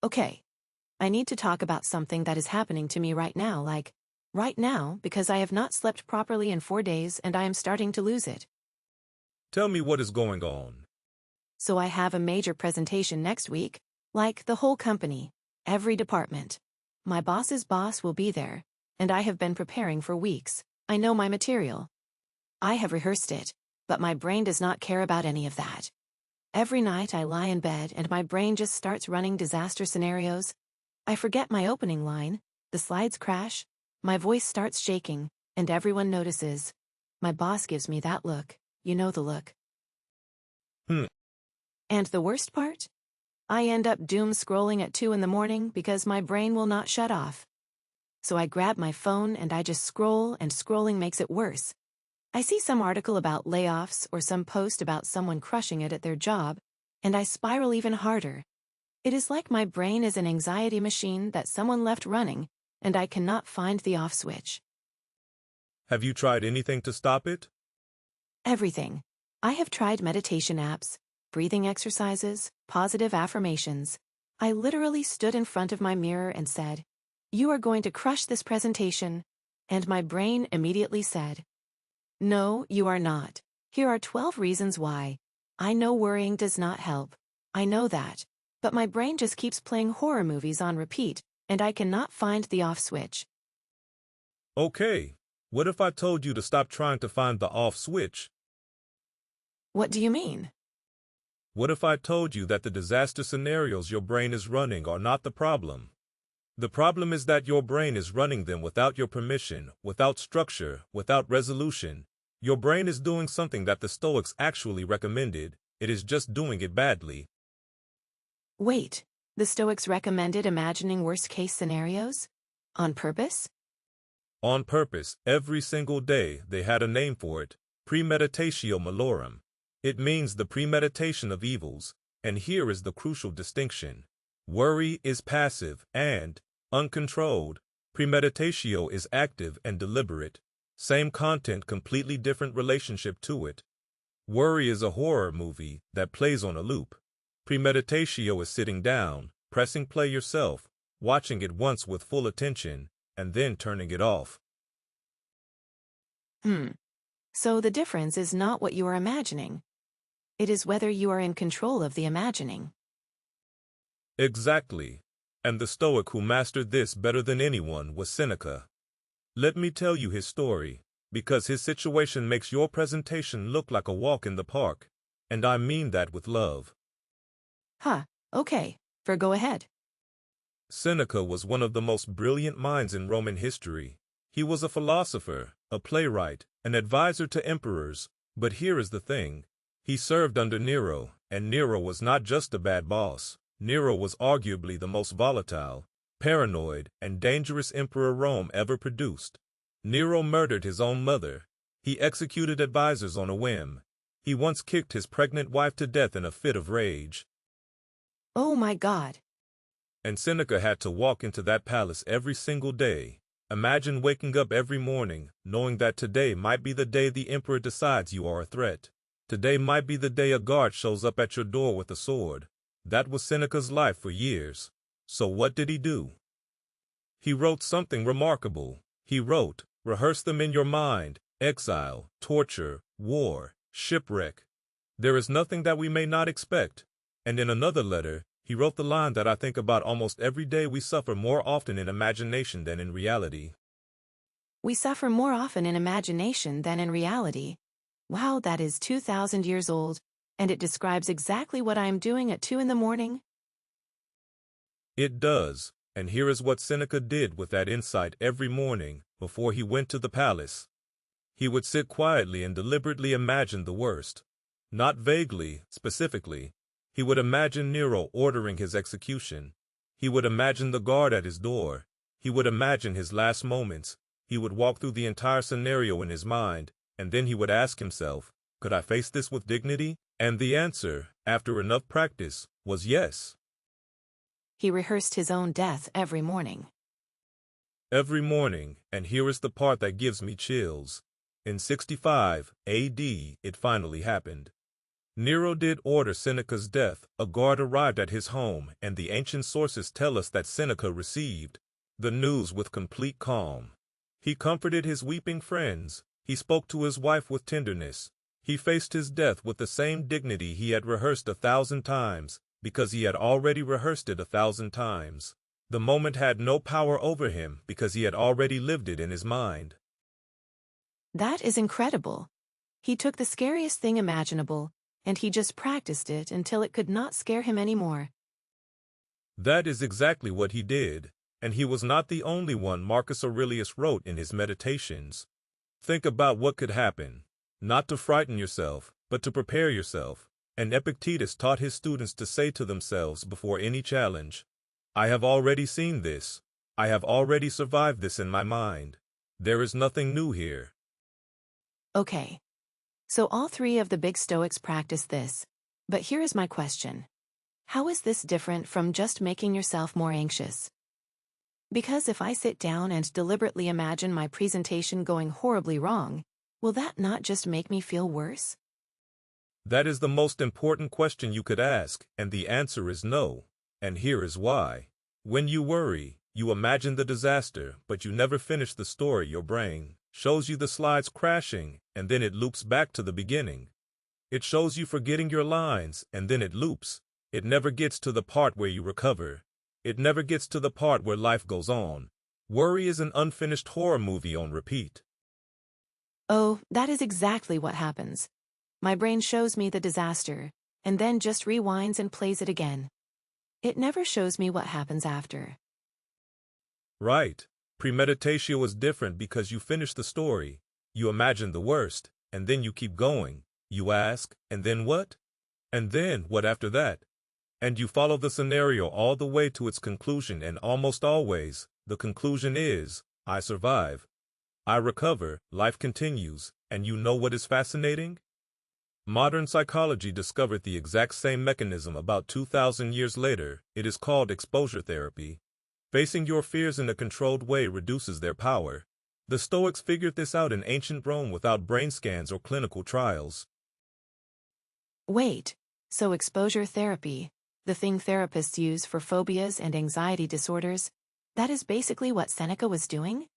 Okay, I need to talk about something that is happening to me right now, right now, because I have not slept properly in 4 days and I am starting to lose it. Tell me what is going on. So I have a major presentation next week, like the whole company, every department. My boss's boss will be there, and I have been preparing for weeks. I know my material. I have rehearsed it, but my brain does not care about any of that. Every night I lie in bed and my brain just starts running disaster scenarios. I forget my opening line, the slides crash, my voice starts shaking, and everyone notices. My boss gives me that look, you know the look. And the worst part? I end up doom scrolling at 2 in the morning because my brain will not shut off. So I grab my phone and I just scroll, and scrolling makes it worse. I see some article about layoffs or some post about someone crushing it at their job, and I spiral even harder. It is like my brain is an anxiety machine that someone left running, and I cannot find the off switch. Have you tried anything to stop it? Everything. I have tried meditation apps, breathing exercises, positive affirmations. I literally stood in front of my mirror and said, "You are going to crush this presentation." And my brain immediately said, "No, you are not. Here are 12 reasons why. I know worrying does not help. I know that. But my brain just keeps playing horror movies on repeat, and I cannot find the off switch." Okay, what if I told you to stop trying to find the off switch? What do you mean? What if I told you that the disaster scenarios your brain is running are not the problem? The problem is that your brain is running them without your permission, without structure, without resolution. Your brain is doing something that the Stoics actually recommended. It is just doing it badly. Wait, the Stoics recommended imagining worst-case scenarios? On purpose? On purpose, every single day they had a name for it, Premeditatio Malorum. It means the premeditation of evils, and here is the crucial distinction. Worry is passive and uncontrolled. Premeditatio is active and deliberate. Same content, completely different relationship to it. Worry is a horror movie that plays on a loop. Premeditatio is sitting down, pressing play yourself, watching it once with full attention, and then turning it off. So the difference is not what you are imagining. It is whether you are in control of the imagining. Exactly. And the Stoic who mastered this better than anyone was Seneca. Let me tell you his story, because his situation makes your presentation look like a walk in the park, and I mean that with love. Okay, go ahead. Seneca was one of the most brilliant minds in Roman history. He was a philosopher, a playwright, an advisor to emperors, but here is the thing. He served under Nero, and Nero was not just a bad boss. Nero was arguably the most volatile, paranoid, and dangerous emperor Rome ever produced. Nero murdered his own mother. He executed advisors on a whim. He once kicked his pregnant wife to death in a fit of rage. Oh my God. And Seneca had to walk into that palace every single day. Imagine waking up every morning, knowing that today might be the day the emperor decides you are a threat. Today might be the day a guard shows up at your door with a sword. That was Seneca's life for years. So what did he do? He wrote something remarkable. He wrote, "Rehearse them in your mind, exile, torture, war, shipwreck. There is nothing that we may not expect." And in another letter, he wrote the line that I think about almost every day: we suffer more often in imagination than in reality. We suffer more often in imagination than in reality. Wow, that is 2,000 years old, and it describes exactly what I am doing at 2 in the morning. It does, and here is what Seneca did with that insight every morning before he went to the palace. He would sit quietly and deliberately imagine the worst. Not vaguely, specifically. He would imagine Nero ordering his execution. He would imagine the guard at his door. He would imagine his last moments. He would walk through the entire scenario in his mind, and then he would ask himself, could I face this with dignity? And the answer, after enough practice, was yes. He rehearsed his own death every morning. Every morning, and here is the part that gives me chills. In 65 AD, it finally happened. Nero did order Seneca's death. A guard arrived at his home, and the ancient sources tell us that Seneca received the news with complete calm. He comforted his weeping friends. He spoke to his wife with tenderness. He faced his death with the same dignity he had rehearsed 1,000 times, because he had already rehearsed it 1,000 times. The moment had no power over him because he had already lived it in his mind. That is incredible. He took the scariest thing imaginable, and he just practiced it until it could not scare him anymore. That is exactly what he did, and he was not the only one. Marcus Aurelius wrote in his Meditations. Think about what could happen, not to frighten yourself, but to prepare yourself. And Epictetus taught his students to say to themselves before any challenge, I have already seen this. I have already survived this in my mind. There is nothing new here. Okay. So all three of the big Stoics practice this. But here is my question. How is this different from just making yourself more anxious? Because if I sit down and deliberately imagine my presentation going horribly wrong, will that not just make me feel worse? That is the most important question you could ask, and the answer is no. And here is why. When you worry, you imagine the disaster, but you never finish the story. Your brain shows you the slides crashing, and then it loops back to the beginning. It shows you forgetting your lines, and then it loops. It never gets to the part where you recover. It never gets to the part where life goes on. Worry is an unfinished horror movie on repeat. Oh, that is exactly what happens. My brain shows me the disaster, and then just rewinds and plays it again. It never shows me what happens after. Right. Premeditatio is different because you finish the story. You imagine the worst, and then you keep going. You ask, and then what? And then what after that? And you follow the scenario all the way to its conclusion, and almost always, the conclusion is, I survive. I recover, life continues, and you know what is fascinating? Modern psychology discovered the exact same mechanism about 2,000 years later. It is called exposure therapy. Facing your fears in a controlled way reduces their power. The Stoics figured this out in ancient Rome without brain scans or clinical trials. Wait, so exposure therapy, the thing therapists use for phobias and anxiety disorders, that is basically what Seneca was doing?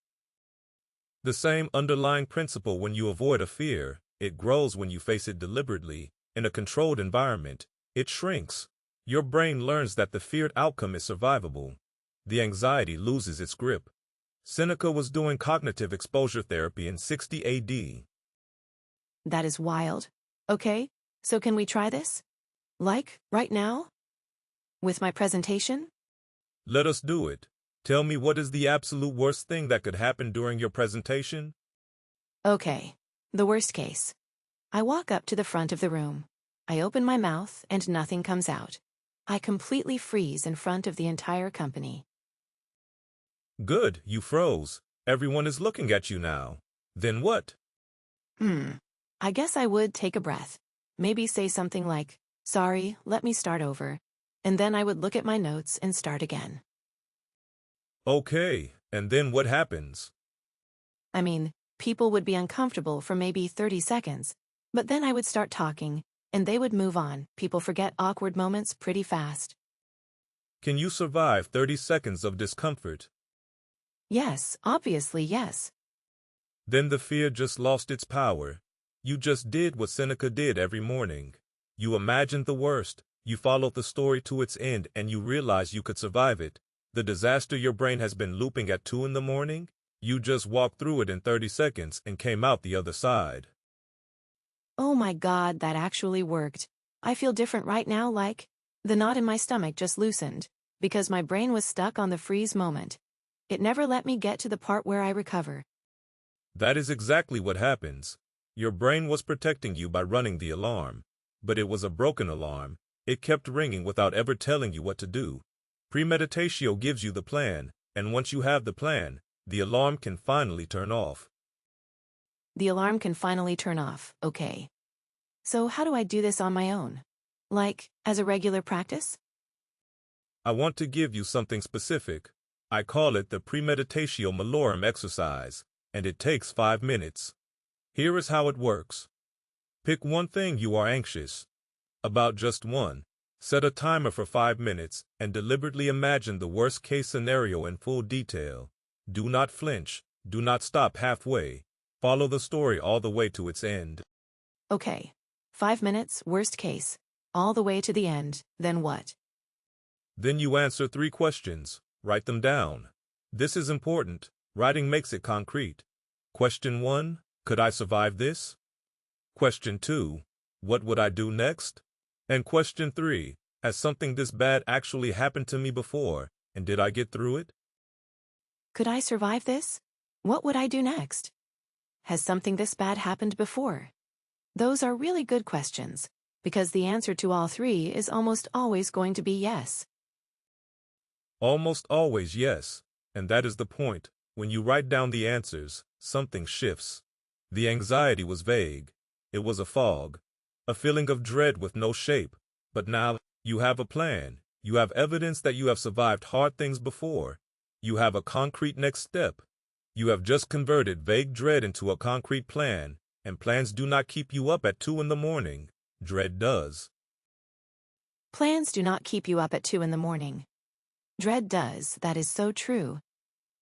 The same underlying principle. When you avoid a fear, it grows. When you face it deliberately, in a controlled environment, it shrinks. Your brain learns that the feared outcome is survivable. The anxiety loses its grip. Seneca was doing cognitive exposure therapy in 60 AD. That is wild. Okay, so can we try this? Like, right now? With my presentation? Let us do it. Tell me, what is the absolute worst thing that could happen during your presentation? Okay, the worst case. I walk up to the front of the room. I open my mouth and nothing comes out. I completely freeze in front of the entire company. Good, you froze. Everyone is looking at you now. Then what? I guess I would take a breath. Maybe say something like, sorry, let me start over. And then I would look at my notes and start again. Okay, and then what happens? I mean, people would be uncomfortable for maybe 30 seconds, but then I would start talking, and they would move on. People forget awkward moments pretty fast. Can you survive 30 seconds of discomfort? Yes, obviously yes. Then the fear just lost its power. You just did what Seneca did every morning. You imagined the worst, you followed the story to its end, and you realized you could survive it. The disaster your brain has been looping at 2 in the morning, you just walked through it in 30 seconds and came out the other side. Oh my God, that actually worked. I feel different right now, like the knot in my stomach just loosened, because my brain was stuck on the freeze moment. It never let me get to the part where I recover. That is exactly what happens. Your brain was protecting you by running the alarm, but it was a broken alarm. It kept ringing without ever telling you what to do. Premeditatio gives you the plan, and once you have the plan, the alarm can finally turn off. The alarm can finally turn off, okay. So how do I do this on my own? Like, as a regular practice? I want to give you something specific. I call it the Premeditatio Malorum exercise, and it takes 5 minutes. Here is how it works. Pick one thing you are anxious. About just one. Set a timer for 5 minutes and deliberately imagine the worst-case scenario in full detail. Do not flinch. Do not stop halfway. Follow the story all the way to its end. Okay. 5 minutes, worst case. All the way to the end, then what? Then you answer 3 questions. Write them down. This is important. Writing makes it concrete. Question 1, could I survive this? Question 2, what would I do next? And question 3, has something this bad actually happened to me before, and did I get through it? Could I survive this? What would I do next? Has something this bad happened before? Those are really good questions, because the answer to all 3 is almost always going to be yes. Almost always yes, and that is the point. When you write down the answers, something shifts. The anxiety was vague. It was a fog, a feeling of dread with no shape. But now, you have a plan. You have evidence that you have survived hard things before. You have a concrete next step. You have just converted vague dread into a concrete plan, and plans do not keep you up at 2 in the morning. Dread does. Plans do not keep you up at 2 in the morning. Dread does. That is so true.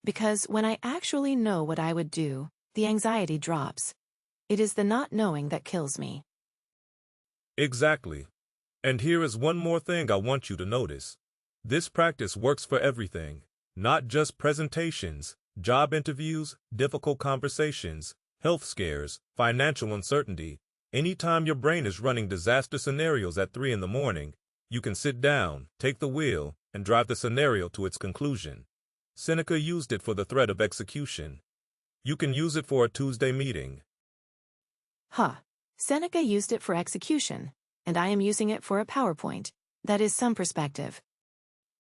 Because when I actually know what I would do, the anxiety drops. It is the not knowing that kills me. Exactly. And here is one more thing I want you to notice. This practice works for everything, not just presentations, job interviews, difficult conversations, health scares, financial uncertainty. Anytime your brain is running disaster scenarios at 3 in the morning, you can sit down, take the wheel, and drive the scenario to its conclusion. Seneca used it for the threat of execution. You can use it for a Tuesday meeting. Seneca used it for execution, and I am using it for a PowerPoint. That is some perspective.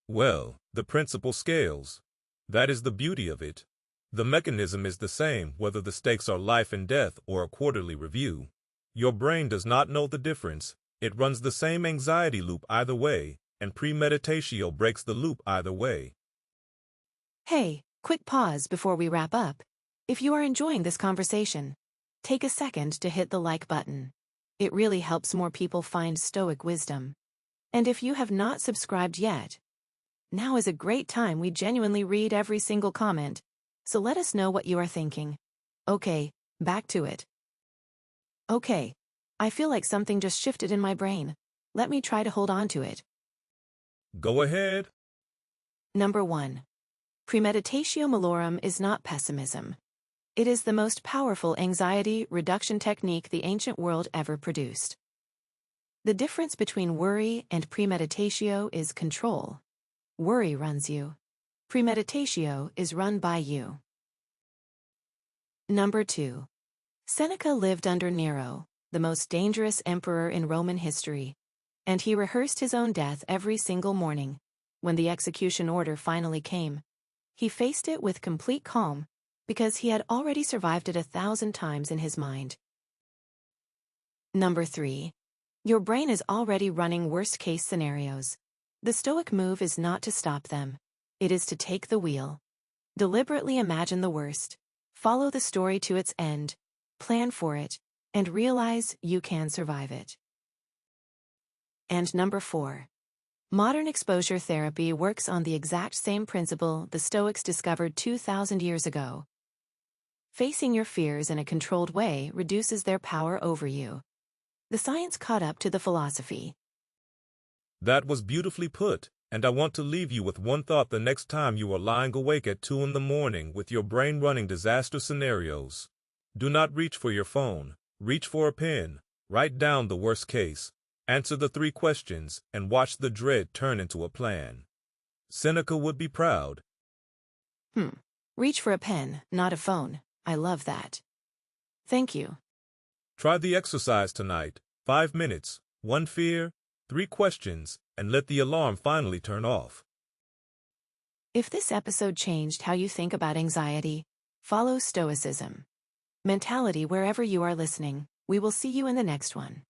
Well, the principle scales. That is the beauty of it. The mechanism is the same whether the stakes are life and death or a quarterly review. Your brain does not know the difference. It runs the same anxiety loop either way, and premeditatio breaks the loop either way. Hey, quick pause before we wrap up. If you are enjoying this conversation, take a second to hit the like button. It really helps more people find Stoic wisdom. And if you have not subscribed yet, now is a great time. We genuinely read every single comment, so let us know what you are thinking. Okay, back to it. Okay, I feel like something just shifted in my brain. Let me try to hold on to it. Go ahead. Number 1. Premeditatio Malorum is not pessimism. It is the most powerful anxiety reduction technique the ancient world ever produced. The difference between worry and premeditatio is control. Worry runs you. Premeditatio is run by you. Number 2. Seneca lived under Nero, the most dangerous emperor in Roman history, and he rehearsed his own death every single morning. When the execution order finally came, he faced it with complete calm, because he had already survived it 1,000 times in his mind. Number 3. Your brain is already running worst-case scenarios. The Stoic move is not to stop them. It is to take the wheel. Deliberately imagine the worst. Follow the story to its end. Plan for it, and realize you can survive it. And number 4. Modern exposure therapy works on the exact same principle the Stoics discovered 2,000 years ago. Facing your fears in a controlled way reduces their power over you. The science caught up to the philosophy. That was beautifully put, and I want to leave you with one thought the next time you are lying awake at 2 in the morning with your brain running disaster scenarios. Do not reach for your phone. Reach for a pen. Write down the worst case. Answer the 3 questions, and watch the dread turn into a plan. Seneca would be proud. Reach for a pen, not a phone. I love that. Thank you. Try the exercise tonight. 5 minutes, 1 fear, 3 questions, and let the alarm finally turn off. If this episode changed how you think about anxiety, follow Stoicism mentality wherever you are listening. We will see you in the next one.